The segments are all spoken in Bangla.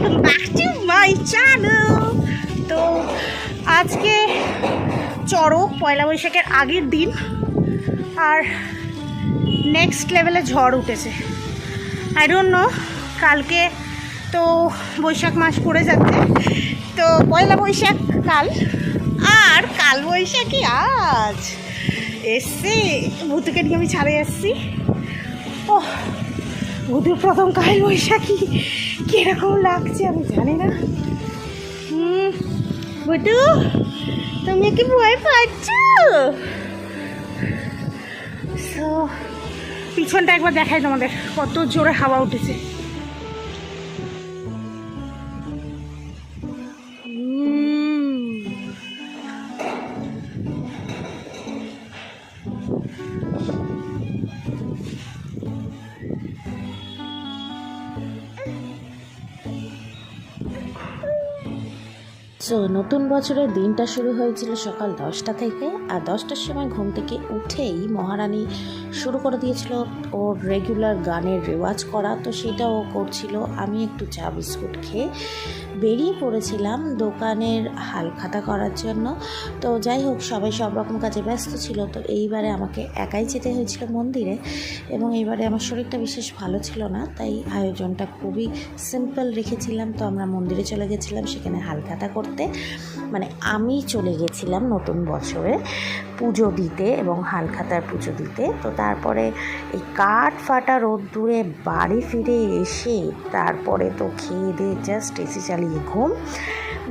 Welcome back to my channel. তো আজকে চড়ক পয়লা বৈশাখের আগের দিন, আর নেক্সট লেভেলে ঝড় উঠেছে। আই ডোন্ট নো, কালকে তো বৈশাখ মাস পড়ে যাচ্ছে, তো পয়লা বৈশাখ কাল, আর কাল বৈশাখী আজ এসছি। ভূতুকে নিয়ে আমি ছাড়ে এসছি। ও ভূতুর প্রথম কাল বৈশাখী কীরকম লাগছে আমি জানি না। ভূতু, তুমি কি ভয় পাচ্ছ? সো পিছনটা একবার দেখাই তোমাদের, কত জোরে হাওয়া উঠেছে। সো নতুন বছরের দিনটা শুরু হয়েছিল সকাল 10টা থেকে, আর 10টার সময় ঘুম থেকে উঠেই মহারানী শুরু করে দিয়েছিল ওর রেগুলার গানের রেওয়াজ করা। তো সেটাও করছিল। আমি একটু চা বিস্কুট খেয়ে বেরিয়ে পড়েছিলাম দোকানের হালখাতা করার জন্য। তো যাই হোক, সবাই সব রকম কাজে ব্যস্ত ছিল। তো এইবারে আমাকে একাই যেতে হয়েছিল মন্দিরে, এবং এইবারে আমার শরীরটা বিশেষ ভালো ছিল না, তাই আয়োজনটা খুবই সিম্পল রেখেছিলাম। তো আমরা মন্দিরে চলে গেছিলাম সেখানে হালখাতা করতে। মানে আমি চলে গেছিলাম নতুন বছরে পুজো দিতে এবং হালখাতার পুজো দিতে। তো তারপরে এই কাঠ ফাটা রোদ্দুরে বাড়ি ফিরে এসে তারপরে তো খেয়ে দিয়ে জাস্ট এসি চালিয়ে ঘুম।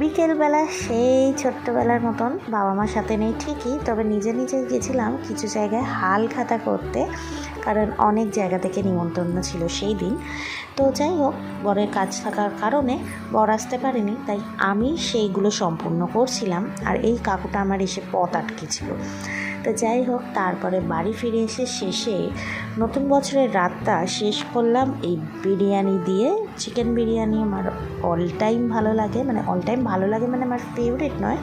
বিকেলবেলা সেই ছোট্টবেলার মতন, বাবা মার সাথে নেই ঠিকই, তবে নিজে নিজে গেছিলাম কিছু জায়গায় হালখাতা করতে, কারণ অনেক জায়গা থেকে নিমন্ত্রণ ছিল সেই দিন। তো যাই হোক, বরের কাজ থাকার কারণে বর আসতে পারেনি, তাই আমি সেইগুলো সম্পূর্ণ করছিলাম। আর এই কাকুটা আমার এসে পথ আটকেছিল। তো যাই হোক, তারপরে বাড়ি ফিরে এসে শেষে নতুন বছরের রাতটা শেষ করলাম এই বিরিয়ানি দিয়ে। চিকেন বিরিয়ানি আমার অল টাইম ভালো লাগে, মানে আমার ফেভারিট নয়,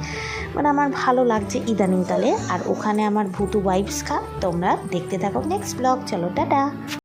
মানে আমার ভালো লাগছে ইদানিংকালে। আর ওখানে আমার ভূতু ওয়াইফস খা। তোমরা দেখতে থাকো নেক্সট ব্লগ। চলো টাটা।